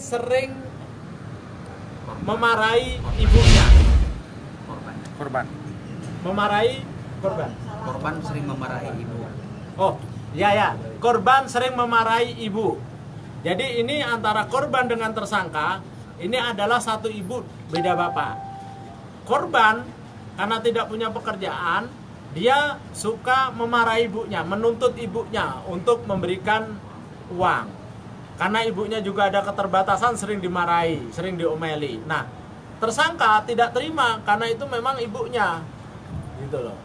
sering memarahi ibunya. Korban. Memarahi korban. Korban sering memarahi ibu. Oh, ya. Korban sering memarahi ibu. Jadi ini antara korban dengan tersangka, ini adalah satu ibu, beda bapak. Korban karena tidak punya pekerjaan, dia suka memarahi ibunya, menuntut ibunya untuk memberikan uang. Karena ibunya juga ada keterbatasan, sering dimarahi, sering diomeli. Nah, tersangka tidak terima karena itu memang ibunya. Gitu loh.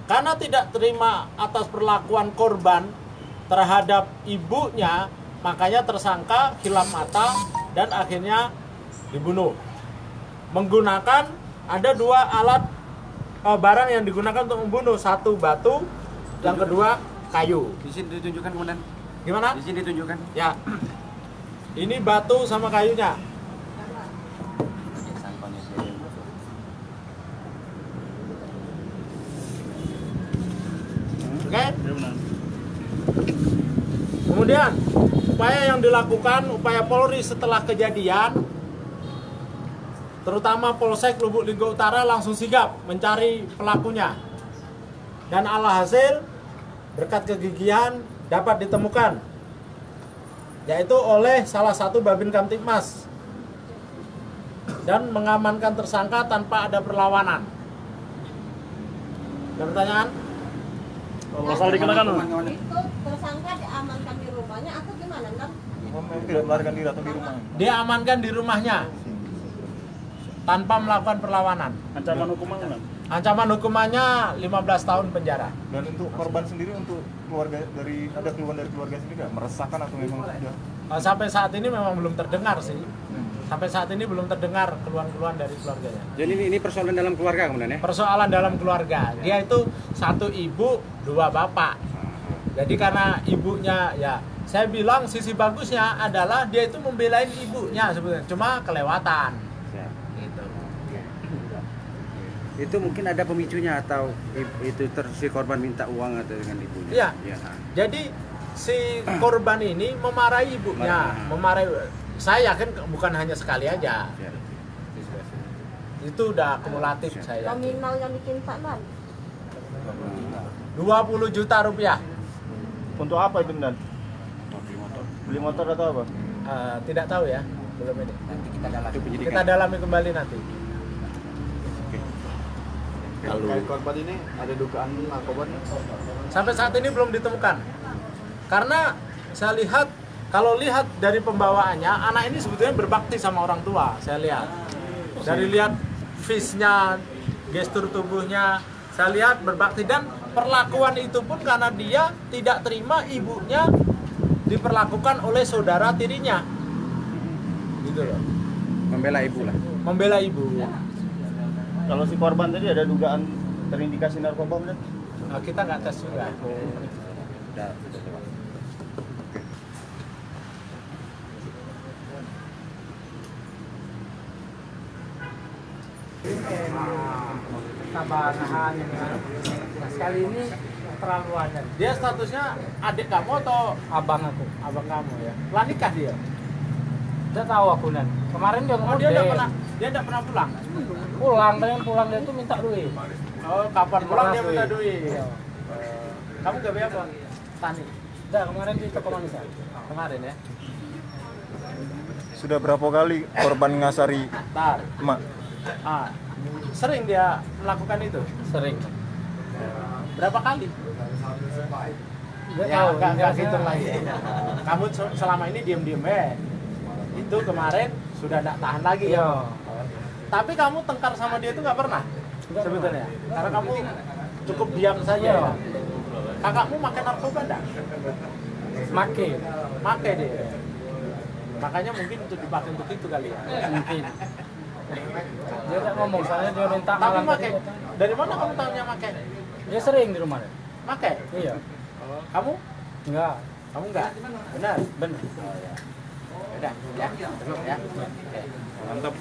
Karena tidak terima atas perlakuan korban terhadap ibunya, makanya tersangka khilaf mata dan akhirnya dibunuh. Menggunakan ada dua alat barang yang digunakan untuk membunuh, satu batu, yang kedua kayu. Di sini ditunjukkan kemudian. Gimana? Di sini ditunjukkan. Ya. Ini batu sama kayunya. Oke? Kemudian upaya yang dilakukan, upaya Polri setelah kejadian, terutama Polsek Lubuk Linggau Utara langsung sigap mencari pelakunya. Dan alhasil berkat kegigihan dapat ditemukan, yaitu oleh salah satu Babin Kamtibmas, dan mengamankan tersangka tanpa ada perlawanan. Ada pertanyaan? Pasal dikenakan. Itu tersangka diamankan di rumahnya atau gimana, Nam? Tidak melarikan diri atau di rumah. Dia amankan di rumahnya tanpa melakukan perlawanan. Ancaman hukuman kan? Ancaman hukumannya 15 tahun penjara. Dan untuk korban sendiri, untuk keluarga ada keluhan dari keluarga sendiri nggak meresahkan atau memang sudah? Sampai saat ini memang belum terdengar sih. Sampai saat ini belum terdengar keluhan-keluhan dari keluarganya. Jadi ini persoalan dalam keluarga kemudian ya? Persoalan dalam keluarga. Dia itu satu ibu, dua bapak. Jadi karena ibunya, ya saya bilang sisi bagusnya adalah dia itu membelain ibunya sebetulnya, cuma kelewatan. Gitu. Itu mungkin ada pemicunya atau itu si korban minta uang atau dengan ibunya? Iya. Ya. Jadi si korban ini memarahi ibunya, memarahi. Saya yakin bukan hanya sekali aja. Ya. Itu udah kumulatif saya. Nominal yang bikin Pak Man? 20 juta rupiah. Untuk apa itu, Dan? Beli motor atau apa? Tidak tahu ya, belum ini. Nanti kita dalam. Itu penyidikan. Kita dalami kembali nanti. Kalau korban ini ada dugaan narkoba? Sampai saat ini belum ditemukan. Karena saya lihat, kalau lihat dari pembawaannya, anak ini sebetulnya berbakti sama orang tua, saya lihat. Dari lihat face-nya, gestur tubuhnya, saya lihat berbakti. Dan perlakuan itu pun karena dia tidak terima ibunya diperlakukan oleh saudara tirinya. Gitu loh. Membela ibu lah. Membela ibu. Kalau si korban tadi ada dugaan terindikasi narkoba, Dan? Nah, kita nggak tes juga. Tambahan nah, sekali ini terlaluan. Dia statusnya adik kamu atau Abang aku, abang kamu ya? Lah nikah dia? udah tahu aku Nan. Kemarin dia Oh, ngomong dia enggak pernah pulang. pulang, pengen pulang dia tuh minta duit. Oh, kapan pulang dia Duit. minta duit. Iya. Kamu gawe apa? Tani. Udah kemarin di toko manis. Kemarin ya. Sudah berapa kali korban ngasari Tar. emak? Sering dia melakukan itu? Sering. Berapa kali? Dia Ya, tahu, enggak biasanya- gitu lagi. Kamu selama ini diem-diem itu kemarin sudah enggak tahan lagi. Iya. Tapi kamu tengkar sama dia itu nggak pernah? Nggak Sebetulnya. Karena kamu cukup diam saja. Iya. Ya? Kakakmu makan narkoba enggak? Make. Make dia. Makanya mungkin untuk dipakai untuk itu kali ya. Mungkin. Dia tak ngomong, soalnya dia minta Tapi malam make. tadi. Dari mana kamu tahunya make? Dia sering di rumah. Make? Iya. Kamu? Enggak. Kamu enggak? Benar? Benar. Oh ya. Udah, ya. Dulu ya. Oke. Mantap.